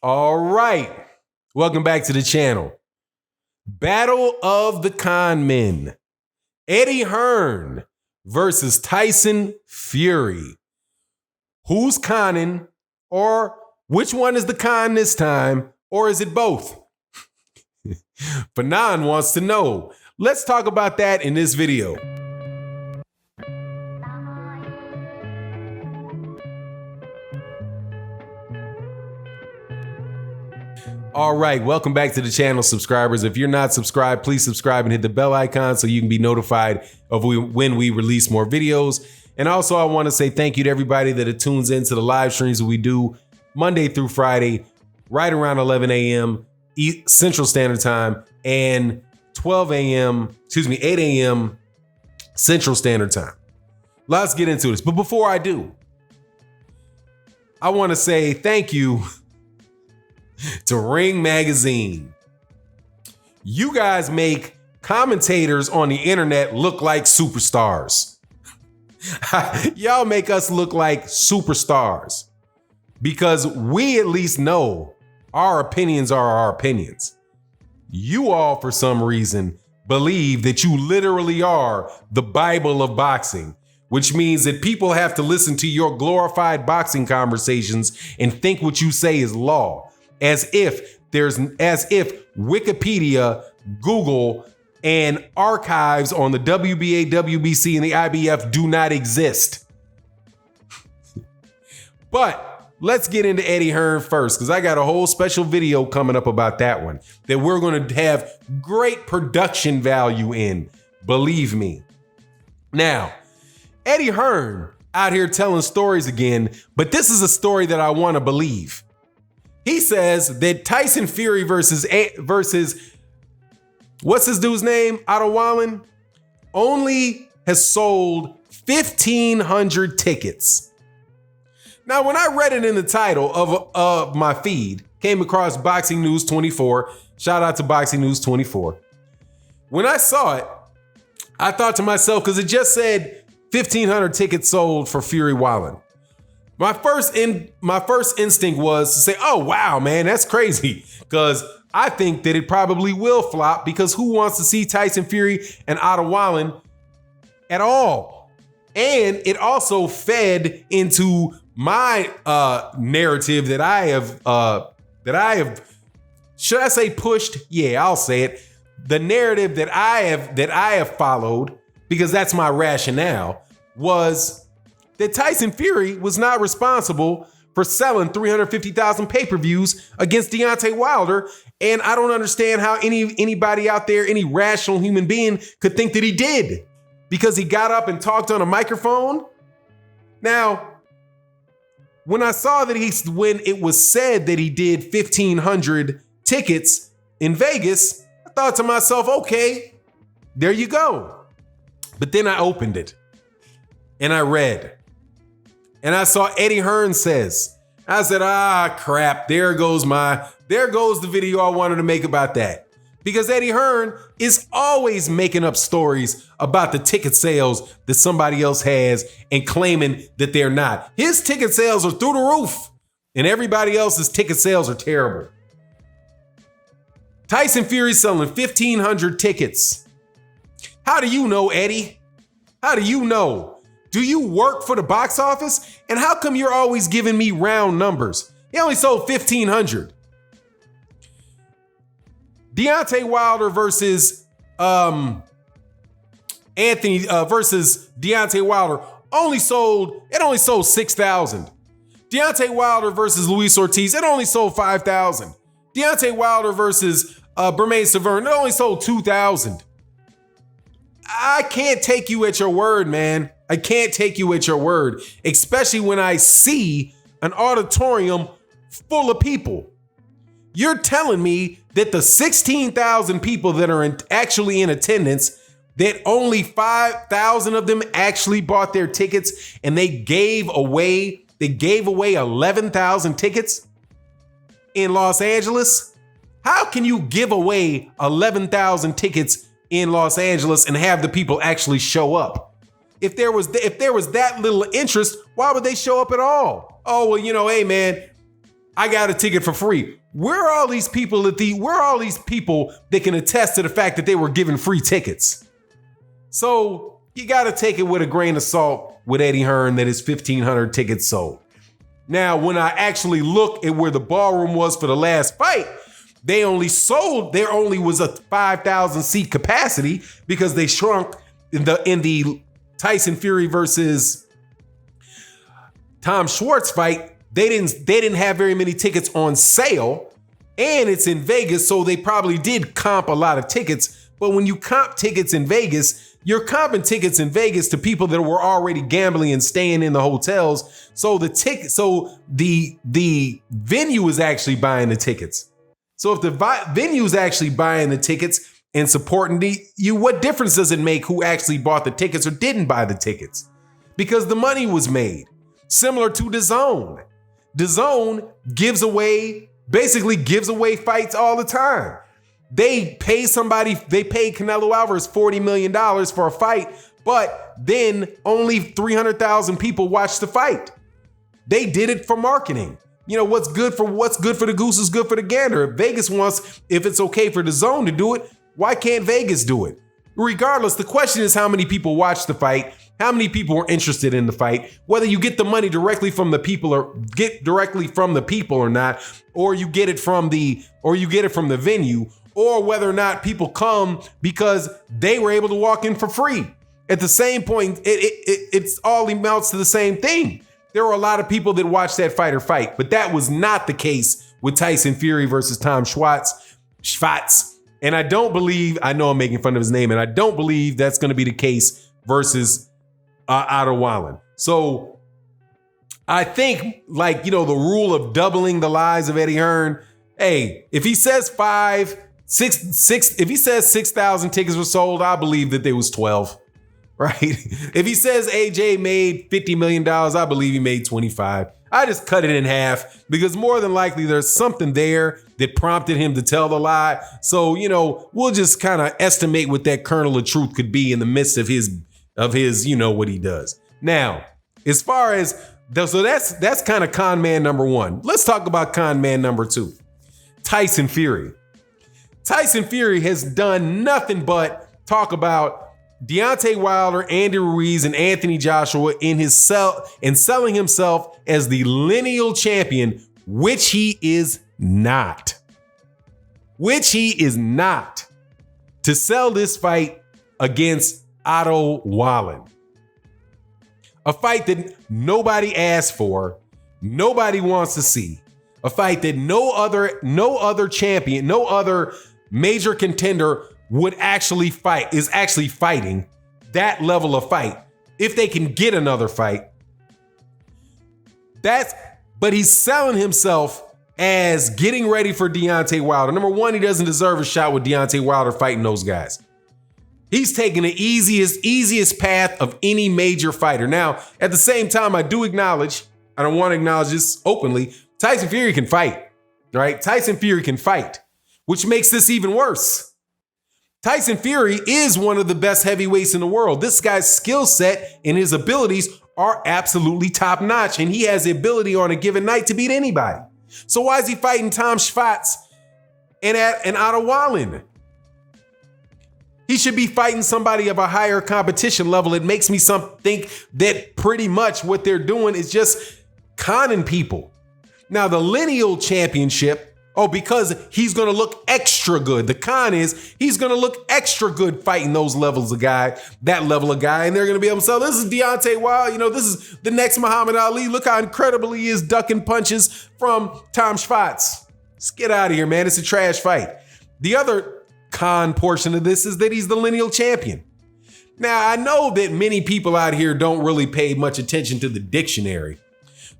All right. Welcome back to the channel. Battle of the Con Men. Eddie Hearn versus Tyson Fury. Who's conning, or which one is the con this time, or is it both? Fanon wants to know. Let's talk about that in this video. All right, welcome back to the channel, subscribers. If you're not subscribed, please subscribe and hit the bell icon so you can be notified of when we release more videos. And also, I want to say thank you to everybody that tunes into the live streams that we do Monday through Friday, right around 11 a.m. Central Standard Time and 8 a.m. Central Standard Time. Let's get into this. But before I do, I want to say thank you to Ring Magazine. You guys make commentators on the internet look like superstars. Y'all make us look like superstars because we at least know our opinions are our opinions. You all, for some reason, believe that you literally are the Bible of boxing, which means that people have to listen to your glorified boxing conversations and think what you say is law. As if Wikipedia, Google, and archives on the WBA, WBC, and the IBF do not exist. But let's get into Eddie Hearn first, because I got a whole special video coming up about that one that we're going to have great production value in. Believe me. Now, Eddie Hearn out here telling stories again, but this is a story that I want to believe. He says that Tyson Fury versus what's his dude's name? Adewale only has sold 1,500 tickets. Now, when I read it in the title of my feed, came across Boxing News 24. Shout out to Boxing News 24. When I saw it, I thought to myself, because it just said 1,500 tickets sold for Fury Wallen. My first instinct was to say, oh, wow, man, that's crazy. Because I think that it probably will flop, because who wants to see Tyson Fury and Adewale at all? And it also fed into my narrative that I have, should I say pushed? Yeah, I'll say it. The narrative that I have followed, because that's my rationale, was that Tyson Fury was not responsible for selling 350,000 pay-per-views against Deontay Wilder. And I don't understand how anybody out there, any rational human being, could think that he did, because he got up and talked on a microphone. Now, when I saw that when it was said that he did 1,500 tickets in Vegas, I thought to myself, okay, there you go. But then I opened it and I read. And I saw Eddie Hearn says, I said, crap, there goes the video I wanted to make about that. Because Eddie Hearn is always making up stories about the ticket sales that somebody else has and claiming that they're not. His ticket sales are through the roof and everybody else's ticket sales are terrible. Tyson Fury's selling 1,500 tickets. How do you know, Eddie? How do you know? Do you work for the box office? And how come you're always giving me round numbers? He only sold 1,500. Deontay Wilder versus versus Deontay Wilder only sold 6,000. Deontay Wilder versus Luis Ortiz, it only sold 5,000. Deontay Wilder versus Bermane Stiverne, it only sold 2,000. I can't take you at your word, man. I can't take you at your word, especially when I see an auditorium full of people. You're telling me that the 16,000 people that are actually in attendance, that only 5,000 of them actually bought their tickets, and they gave away 11,000 tickets in Los Angeles? How can you give away 11,000 tickets in Los Angeles and have the people actually show up? If there was that little interest, why would they show up at all? Oh, well, hey, man, I got a ticket for free. Where are all these people that can attest to the fact that they were given free tickets? So you got to take it with a grain of salt with Eddie Hearn that his 1,500 tickets sold. Now, when I actually look at where the ballroom was for the last fight, there only was a 5,000 seat capacity because they shrunk in the Tyson Fury versus Tom Schwartz fight. They didn't have very many tickets on sale, and it's in Vegas, so they probably did comp a lot of tickets. But when you comp tickets in Vegas, you're comping tickets in Vegas to people that were already gambling and staying in the hotels. So the venue is actually buying the tickets. So if the venue is actually buying the tickets and supporting what difference does it make who actually bought the tickets or didn't buy the tickets? Because the money was made. Similar to DAZN. DAZN basically gives away fights all the time. They pay Canelo Alvarez $40 million for a fight, but then only 300,000 people watch the fight. They did it for marketing. You know, what's good for the goose is good for the gander. If it's okay for DAZN to do it, why can't Vegas do it? Regardless, the question is how many people watch the fight, how many people are interested in the fight, whether you get the money directly from the people or not, or you get it from the venue, or whether or not people come because they were able to walk in for free. At the same point, it's all amounts to the same thing. There were a lot of people that watched that fight, but that was not the case with Tyson Fury versus Tom Schwartz. And I know I'm making fun of his name, and I don't believe that's going to be the case versus Otto Wallen. So I think, the rule of doubling the lies of Eddie Hearn, hey, if he says 6,000 tickets were sold, I believe that there was 12, right? If he says AJ made $50 million, I believe he made 25. I just cut it in half because more than likely there's something there that prompted him to tell the lie. So, we'll just kind of estimate what that kernel of truth could be in the midst of his what he does. Now, as far as, so that's kind of con man number one. Let's talk about con man number two, Tyson Fury. Tyson Fury has done nothing but talk about Deontay Wilder, Andy Ruiz, and Anthony Joshua in selling himself as the lineal champion, which he is not. To sell this fight against Otto Wallen. A fight that nobody asked for, nobody wants to see. A fight that no other champion, no other major contender is actually fighting that level of fight. If they can get another fight. But he's selling himself as getting ready for Deontay Wilder. Number one, he doesn't deserve a shot with Deontay Wilder fighting those guys. He's taking the easiest path of any major fighter. Now, at the same time, I don't want to acknowledge this openly, Tyson Fury can fight, right? Tyson Fury can fight, which makes this even worse. Tyson Fury is one of the best heavyweights in the world. This guy's skill set and his abilities are absolutely top notch, and he has the ability on a given night to beat anybody. So why is he fighting Tom Schwartz and Otto Wallen? He should be fighting somebody of a higher competition level. It makes me think that pretty much what they're doing is just conning people. Now, the Lineal Championship, because he's going to look extra good. The con is he's going to look extra good fighting that level of guy, and they're going to be able to say, this is Deontay Wilder, this is the next Muhammad Ali. Look how incredible he is ducking punches from Tom Schwartz. Let's get out of here, man. It's a trash fight. The other con portion of this is that he's the lineal champion. Now, I know that many people out here don't really pay much attention to the dictionary,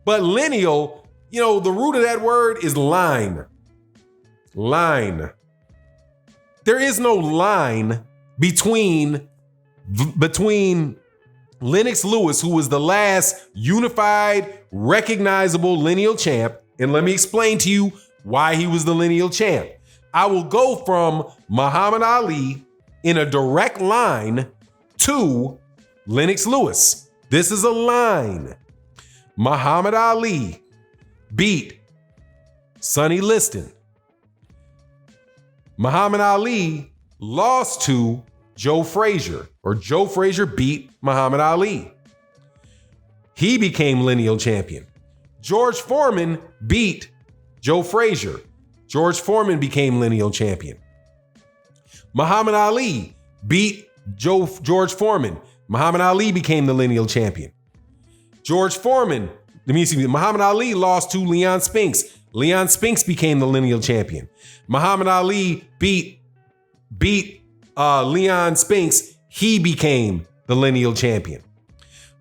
but lineal, the root of that word is line. Line. There is no line between Lennox Lewis, who was the last unified, recognizable lineal champ, and let me explain to you why he was the lineal champ. I will go from Muhammad Ali in a direct line to Lennox Lewis. This is a line. Muhammad Ali beat Sonny Liston. Muhammad Ali lost to Joe Frazier, or Joe Frazier beat Muhammad Ali. He became lineal champion. George Foreman beat Joe Frazier. George Foreman became lineal champion. Muhammad Ali beat George Foreman. Muhammad Ali became the lineal champion. Muhammad Ali lost to Leon Spinks. Leon Spinks became the lineal champion. Muhammad Ali beat Leon Spinks. He became the lineal champion.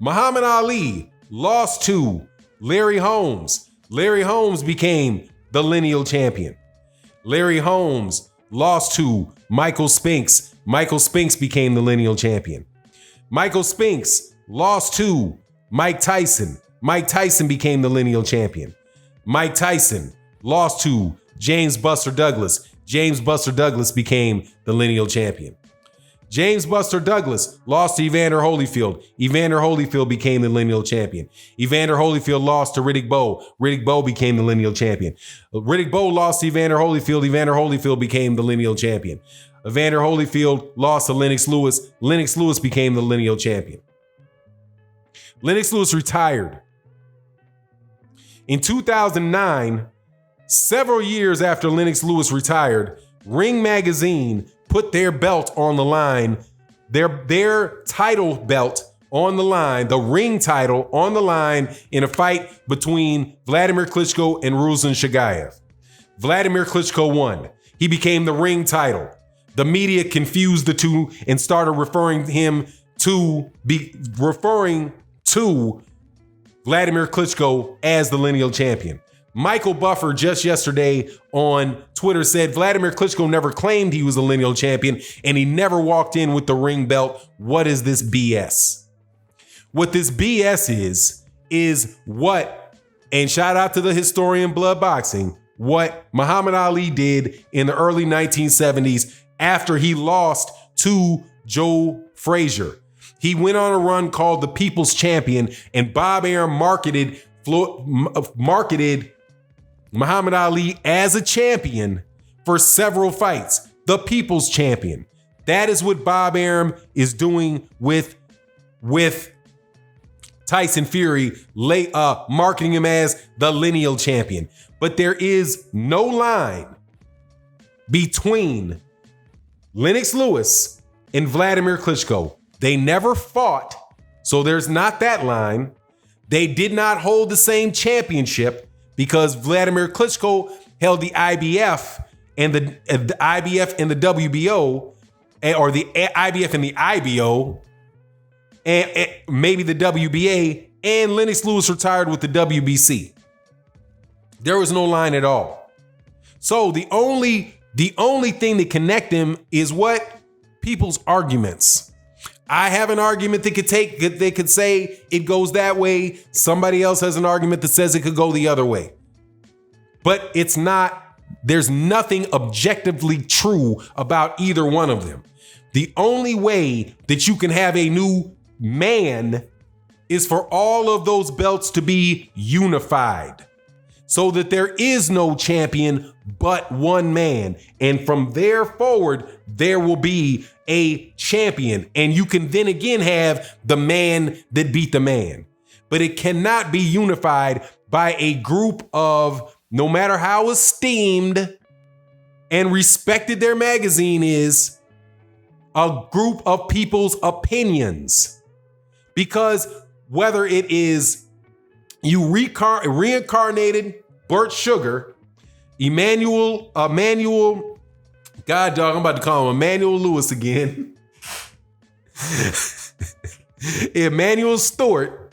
Muhammad Ali lost to Larry Holmes. Larry Holmes became the lineal champion. Larry Holmes lost to Michael Spinks. Michael Spinks became the lineal champion. Michael Spinks lost to Mike Tyson. Mike Tyson became the lineal champion. Mike Tyson lost to James Buster Douglas. James Buster Douglas became the lineal champion. James Buster Douglas lost to Evander Holyfield. Evander Holyfield became the lineal champion. Evander Holyfield lost to Riddick Bowe. Riddick Bowe became the lineal champion. Riddick Bowe lost to Evander Holyfield. Evander Holyfield became the lineal champion. Evander Holyfield lost to Lennox Lewis. Lennox Lewis became the lineal champion. Lennox Lewis retired. In 2009, several years after Lennox Lewis retired, Ring Magazine put their belt on the line, their title belt on the line, the ring title on the line in a fight between Vladimir Klitschko and Ruslan Shagayev. Vladimir Klitschko won. He became the ring title. The media confused the two and started referring to Vladimir Klitschko as the lineal champion. Michael Buffer just yesterday on Twitter said Vladimir Klitschko never claimed he was a lineal champion and he never walked in with the ring belt. What is this BS? What this BS is what, and shout out to the historian Blood Boxing, what Muhammad Ali did in the early 1970s after he lost to Joe Frazier. He went on a run called the People's Champion, and Bob Arum marketed Muhammad Ali as a champion for several fights. The People's Champion. That is what Bob Arum is doing with Tyson Fury, marketing him as the lineal champion. But there is no line between Lennox Lewis and Vladimir Klitschko. They never fought, so there's not that line. They did not hold the same championship because Vladimir Klitschko held the IBF and the IBF and the WBO, or the IBF and the IBO, and maybe the WBA, and Lennox Lewis retired with the WBC. There was no line at all. So the only thing that connect them is what? People's arguments. I have an argument they could say it goes that way. Somebody else has an argument that says it could go the other way. But it's not, there's nothing objectively true about either one of them. The only way that you can have a new man is for all of those belts to be unified so that there is no champion but one man. And from there forward, there will be a champion. And you can then again have the man that beat the man. But it cannot be unified by a group of, no matter how esteemed and respected their magazine is, a group of people's opinions. Because whether it is you reincarnated Burt Sugar, Emmanuel, God dog, I'm about to call him Emmanuel Lewis again. Emmanuel Stewart.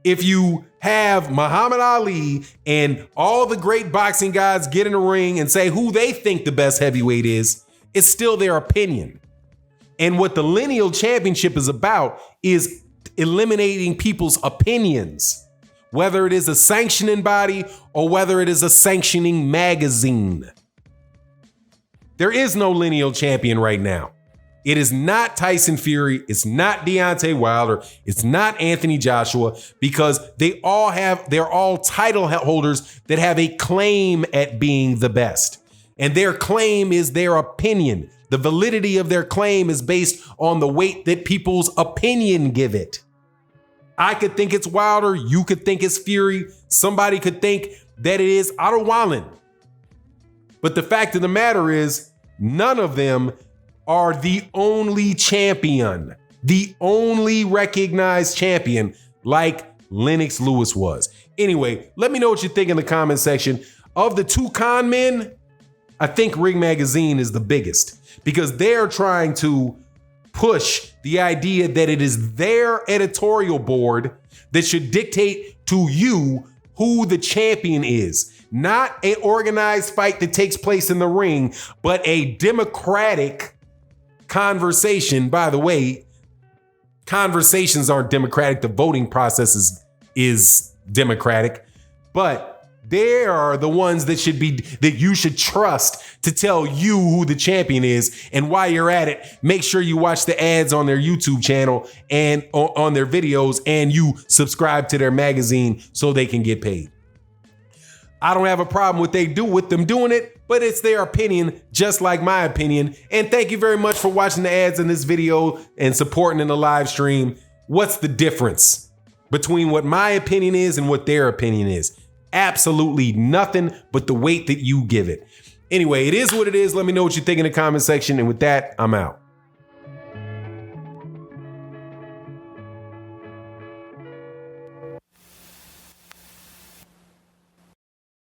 If you have Muhammad Ali and all the great boxing guys get in the ring and say who they think the best heavyweight is, it's still their opinion. And what the lineal championship is about is eliminating people's opinions, whether it is a sanctioning body or whether it is a sanctioning magazine. There is no lineal champion right now. It is not Tyson Fury. It's not Deontay Wilder. It's not Anthony Joshua, because they're all title holders that have a claim at being the best. And their claim is their opinion. The validity of their claim is based on the weight that people's opinion give it. I could think it's Wilder. You could think it's Fury. Somebody could think that it is Otto Wallin. But the fact of the matter is, none of them are the only champion, the only recognized champion like Lennox Lewis was. Anyway, let me know what you think in the comment section. Of the two con men, I think Ring Magazine is the biggest, because they're trying to push the idea that it is their editorial board that should dictate to you who the champion is. Not an organized fight that takes place in the ring, but a democratic conversation. By the way, conversations aren't democratic. The voting process is democratic, but they are the ones that you should trust to tell you who the champion is. And while you're at it, make sure you watch the ads on their YouTube channel and on their videos, and you subscribe to their magazine so they can get paid. I don't have a problem with them doing it, but it's their opinion, just like my opinion. And thank you very much for watching the ads in this video and supporting in the live stream. What's the difference between what my opinion is and what their opinion is? Absolutely nothing but the weight that you give it. Anyway, it is what it is. Let me know what you think in the comment section. And with that, I'm out.